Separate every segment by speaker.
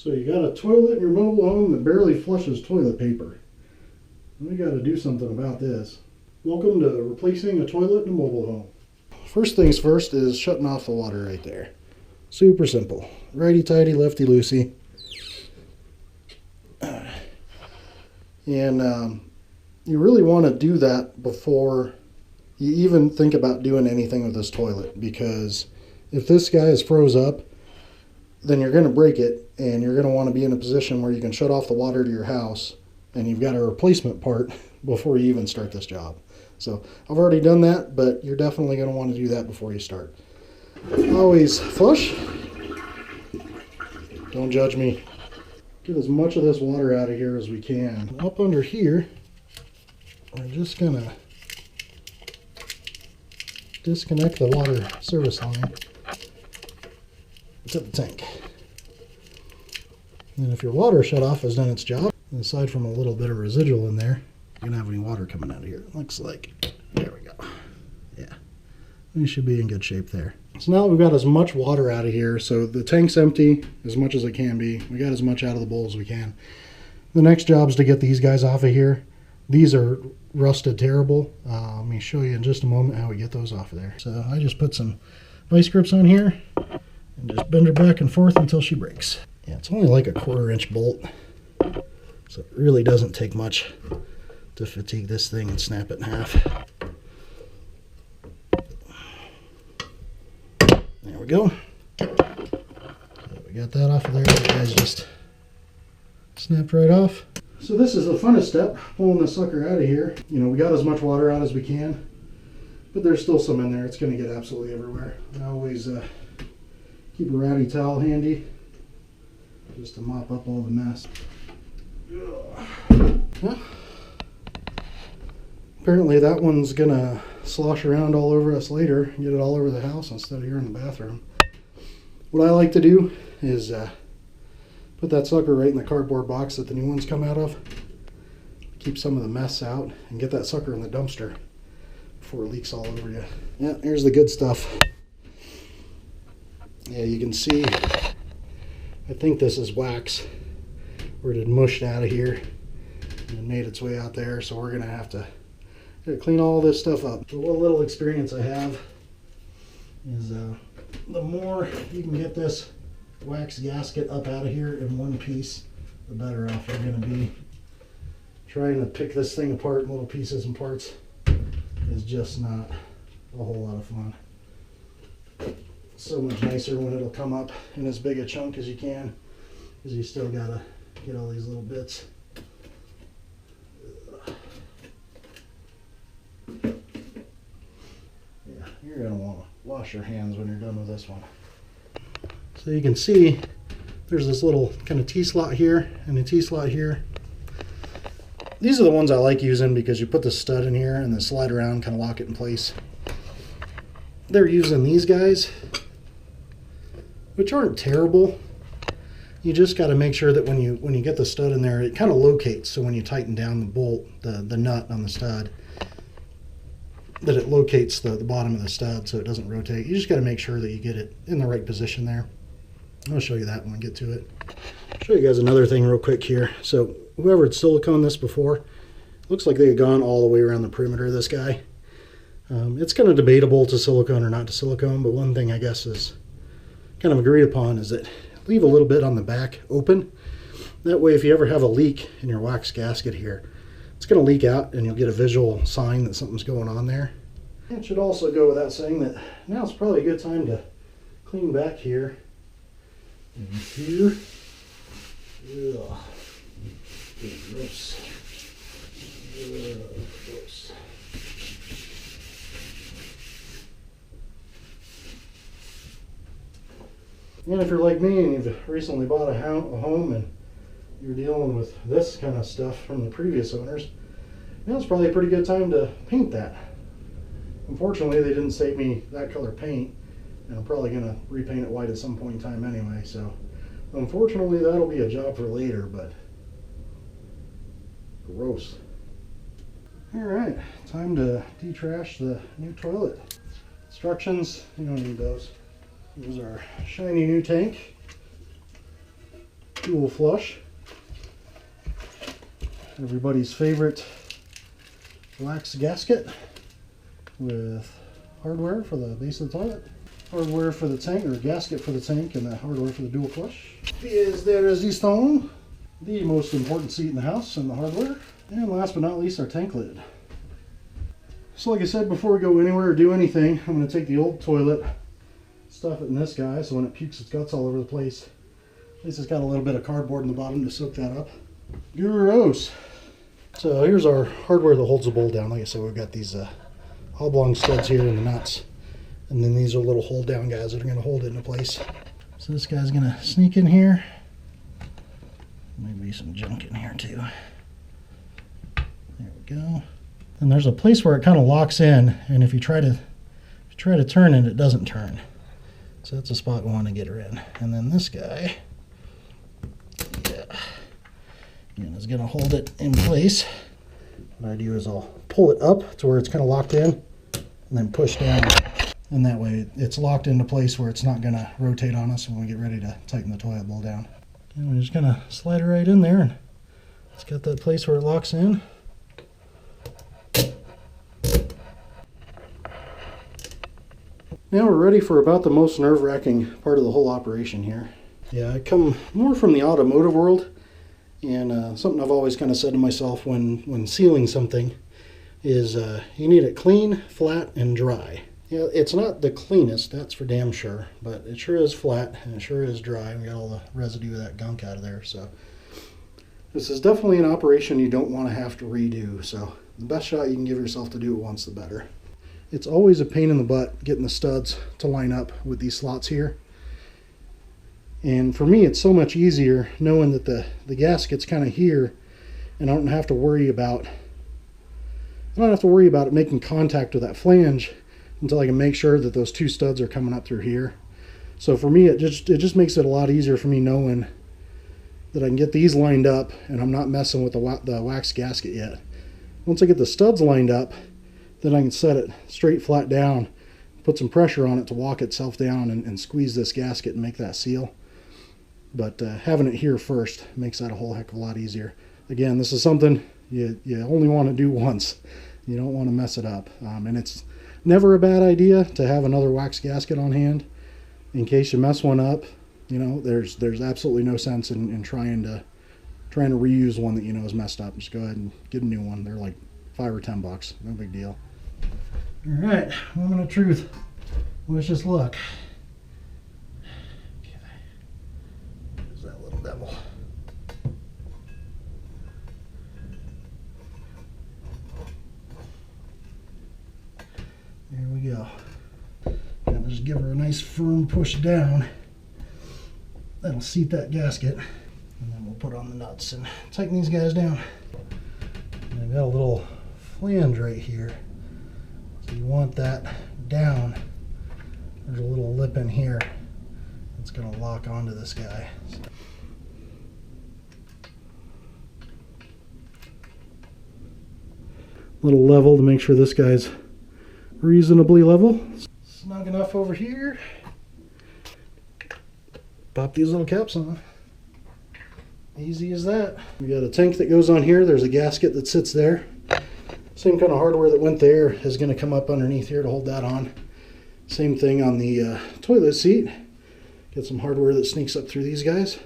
Speaker 1: So you got a toilet in your mobile home that barely flushes toilet paper. We got to do something about this. Welcome to replacing a toilet in a mobile home. First things first is shutting off the water right there. Super simple. Righty-tighty, lefty-loosey. And you really want to do that before you even think about doing anything with this toilet, because if this guy is froze up, then you're going to break it, and you're going to want to be in a position where you can shut off the water to your house, and you've got a replacement part before you even start this job. So I've already done that, but you're definitely going to want to do that before you start. Always flush. Don't judge me. Get as much of this water out of here as we can. Up under here, we're just going to disconnect the water service line to the tank. And if your water shut off has done its job, aside from a little bit of residual in there, you don't have any water coming out of here. It looks like, there we go. Yeah, we should be in good shape there. So now we've got as much water out of here, so the tank's empty as much as it can be. We got as much out of the bowl as we can. The next job is to get these guys off of here. These are rusted terrible. Let me show you in just a moment how we get those off of there. So I just put some vice grips on here and just bend her back and forth until she breaks. Yeah, it's only like a 1/4 inch bolt, so it really doesn't take much to fatigue this thing and snap it in half. There we go. So we got that off of there. The guys just snapped right off. So this is the funnest step, pulling the sucker out of here. You know, we got as much water out as we can, but there's still some in there. It's going to get absolutely everywhere. I always keep a ratty towel handy just to mop up all the mess. Well, apparently that one's gonna slosh around all over us later, get it all over the house instead of here in the bathroom. What I like to do is put that sucker right in the cardboard box that the new ones come out of, keep some of the mess out, and get that sucker in the dumpster before it leaks all over you. Yeah, here's the good stuff. Yeah, you can see, I think this is wax, where it had mushed out of here and made its way out there, so we're gonna have to clean all this stuff up. So what little experience I have is the more you can get this wax gasket up out of here in one piece, the better off you're gonna be. Trying to pick this thing apart in little pieces and parts is just not a whole lot of fun. So much nicer when it'll come up in as big a chunk as you can, because you still gotta get all these little bits. Yeah, you're gonna want to wash your hands when you're done with this one. So you can see there's this little kind of T-slot here and a T-slot here. These are the ones I like using because you put the stud in here and then slide around, kind of lock it in place. They're using these guys, which aren't terrible. You just got to make sure that when you get the stud in there, it kind of locates. So when you tighten down the bolt, the nut on the stud, that it locates the bottom of the stud so it doesn't rotate. You just got to make sure that you get it in the right position there. I'll show you that when we get to it. I'll show you guys another thing real quick here. So whoever had silicone this before, looks like they had gone all the way around the perimeter of this guy. It's kind of debatable to silicone or not to silicone, but one thing I guess is kind of agreed upon is that leave a little bit on the back open. That way if you ever have a leak in your wax gasket here, it's going to leak out and you'll get a visual sign that something's going on there. It should also go without saying that now it's probably a good time to clean back here and here. Ugh. Gross. Gross. And if you're like me and you've recently bought a home and you're dealing with this kind of stuff from the previous owners, now it's probably a pretty good time to paint that. Unfortunately, they didn't save me that color paint, and I'm probably going to repaint it white at some point in time anyway, so unfortunately that'll be a job for later, but gross. Alright, time to detrash the new toilet. Instructions, you don't need those. Here's our shiny new tank. dual flush. Everybody's favorite wax gasket with hardware for the base of the toilet, hardware for the tank, or gasket for the tank, and the hardware for the dual flush. Pièce de résistance, the most important seat in the house, and the hardware. And last but not least, our tank lid. So like I said, before we go anywhere or do anything, I'm going to take the old toilet, stuff it in this guy, so when it pukes its guts all over the place, at least it's got a little bit of cardboard in the bottom to soak that up. Gross! So here's our hardware that holds the bowl down. Like I said, we've got these oblong studs here and the nuts. And then these are little hold down guys that are going to hold it into place. So this guy's going to sneak in here. Maybe some junk in here too. There we go. And there's a place where it kind of locks in, and if you try to turn it, it doesn't turn. So that's a spot we want to get her in. And then this guy, again, is going to hold it in place. What I do is I'll pull it up to where it's kind of locked in, and then push down. And that way it's locked into place where it's not going to rotate on us when we get ready to tighten the toilet bowl down. And we're just going to slide it right in there, and it's got that place where it locks in. Now we're ready for about the most nerve-wracking part of the whole operation here. Yeah, I come more from the automotive world, and something I've always kind of said to myself when sealing something is you need it clean, flat, and dry. Yeah, it's not the cleanest, that's for damn sure, but it sure is flat and it sure is dry. We got all the residue of that gunk out of there, so this is definitely an operation you don't want to have to redo. So the best shot you can give yourself to do it once, the better. It's always a pain in the butt getting the studs to line up with these slots here. And for me, it's so much easier knowing that the gasket's kind of here, and I don't have to worry about it making contact with that flange until I can make sure that those two studs are coming up through here. So for me, it just makes it a lot easier for me knowing that I can get these lined up and I'm not messing with the wax gasket yet. Once I get the studs lined up, then I can set it straight flat down, put some pressure on it to walk itself down and squeeze this gasket and make that seal. But having it here first makes that a whole heck of a lot easier. Again, this is something you only want to do once. You don't want to mess it up. And it's never a bad idea to have another wax gasket on hand in case you mess one up. You know, there's absolutely no sense in trying to reuse one that you know is messed up. Just go ahead and get a new one. They're like $5 or $10, no big deal. All right, moment of truth. Let's just look. Okay, there's that little devil. There we go. Gotta just give her a nice firm push down. That'll seat that gasket. And then we'll put on the nuts and tighten these guys down. And I've got a little flange right here. So you want that down. There's a little lip in here that's going to lock onto this guy. Little level to make sure this guy's reasonably level. Snug enough over here. Pop these little caps on. Easy as that. We got a tank that goes on here. There's a gasket that sits there. Same kind of hardware that went there is going to come up underneath here to hold that on. Same thing on the toilet seat. Get some hardware that sneaks up through these guys.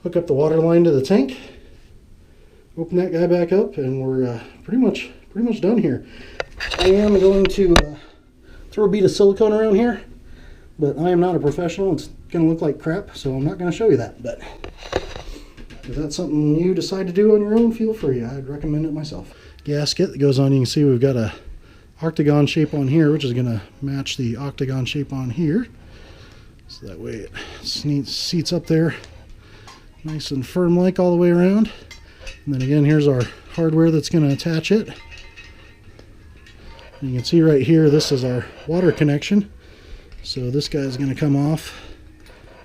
Speaker 1: Hook up the water line to the tank. Open that guy back up, and we're pretty much done here. I am going to throw a bead of silicone around here, but I am not a professional. It's going to look like crap, so I'm not going to show you that. But if that's something you decide to do on your own, feel free. I'd recommend it myself. Gasket that goes on, you can see we've got a octagon shape on here, which is going to match the octagon shape on here. So that way it seats up there nice and firm like all the way around. And then again, here's our hardware that's going to attach it. And you can see right here, this is our water connection. So this guy's going to come off.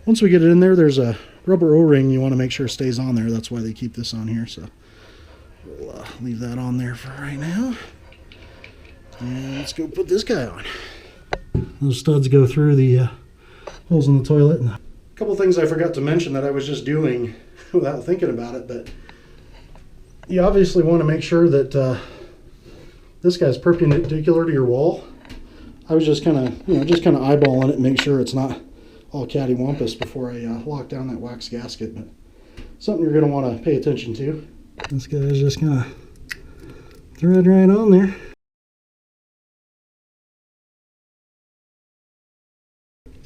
Speaker 1: Once we get it in there, there's a rubber O-ring you want to make sure stays on there. That's why they keep this on here. So we'll leave that on there for right now. And let's go put this guy on. Those studs go through the holes in the toilet, and A couple things I forgot to mention that I was just doing without thinking about it, but you obviously want to make sure that this guy's perpendicular to your wall. I was just kind of, eyeballing it and make sure it's not all cattywampus before I lock down that wax gasket. But something you're going to want to pay attention to. This guy's just going to thread right on there.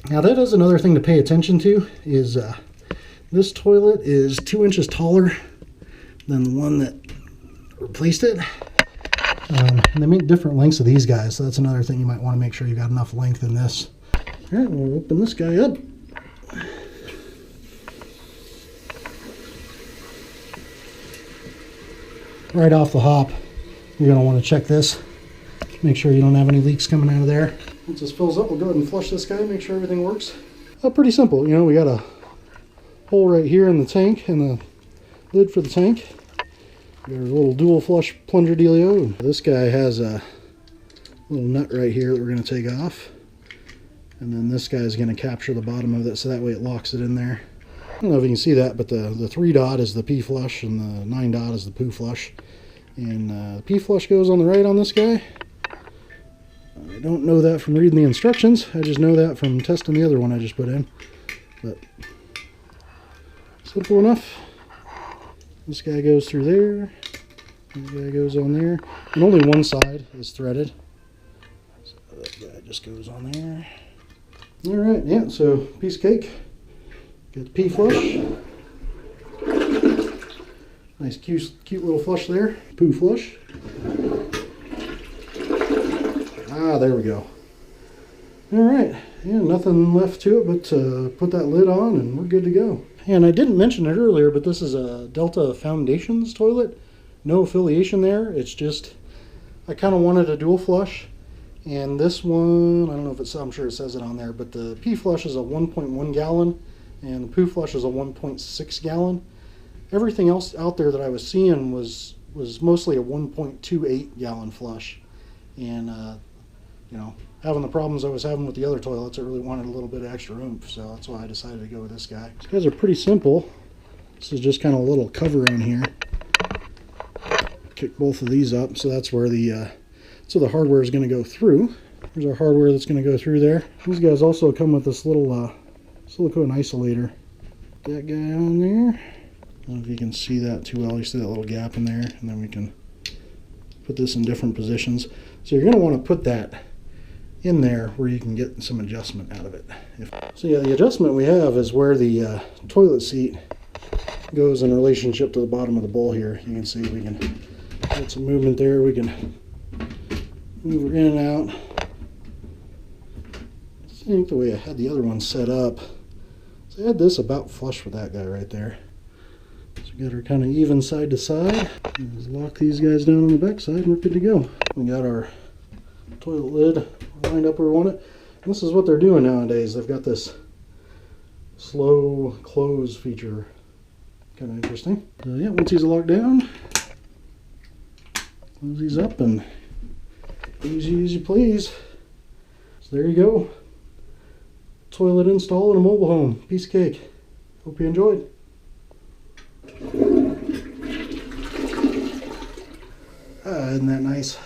Speaker 1: Now that is another thing to pay attention to, is this toilet is 2 inches taller than the one that replaced it. And they make different lengths of these guys, so that's another thing you might want to make sure you got enough length in this. All right, we'll open this guy up. Right off the hop, you're going to want to check this. Make sure you don't have any leaks coming out of there. Once this fills up, we'll go ahead and flush this guy, make sure everything works. Pretty simple, you know, we got a hole right here in the tank and the lid for the tank. Got our little dual flush plunger dealio. This guy has a little nut right here that we're going to take off. And then this guy is going to capture the bottom of it, so that way it locks it in there. I don't know if you can see that, but the 3 dot is the P flush and the 9 dot is the poo flush. And the P flush goes on the right on this guy. I don't know that from reading the instructions. I just know that from testing the other one I just put in. But simple enough. This guy goes through there. This guy goes on there. And only one side is threaded. So that guy just goes on there. Alright, yeah, so piece of cake. Got the P flush. Nice cute little flush there. Poo flush. Ah, there we go. Alright, yeah, nothing left to it but put that lid on and we're good to go. And I didn't mention it earlier, but this is a Delta Foundations toilet. No affiliation there. It's just, I kind of wanted a dual flush. And this one, I don't know if it's, I'm sure it says it on there, but the P flush is a 1.1 gallon and the poo flush is a 1.6 gallon. Everything else out there that I was seeing was mostly a 1.28 gallon flush. And, you know, having the problems I was having with the other toilets, I really wanted a little bit of extra oomph, so that's why I decided to go with this guy. These guys are pretty simple. This is just kind of a little cover on here. Kick both of these up, so that's where the hardware is going to go through. There's our hardware that's going to go through there. These guys also come with this little silicone isolator. That guy on there. I don't know if you can see that too well. You see that little gap in there, and then we can put this in different positions. So you're going to want to put that in there where you can get some adjustment out of it. So yeah, the adjustment we have is where the toilet seat goes in relationship to the bottom of the bowl here. You can see we can get some movement there. We can move her in and out. I think the way I had the other one set up, so I had this about flush with that guy right there. So we got her kind of even side to side. Just lock these guys down on the back side and we're good to go. We got our toilet lid lined up where we want it. And this is what they're doing nowadays. They've got this slow close feature. Kind of interesting. So yeah, once these are locked down, close these up and easy as you please. So there you go. Toilet install in a mobile home. Piece of cake. Hope you enjoyed. Isn't that nice?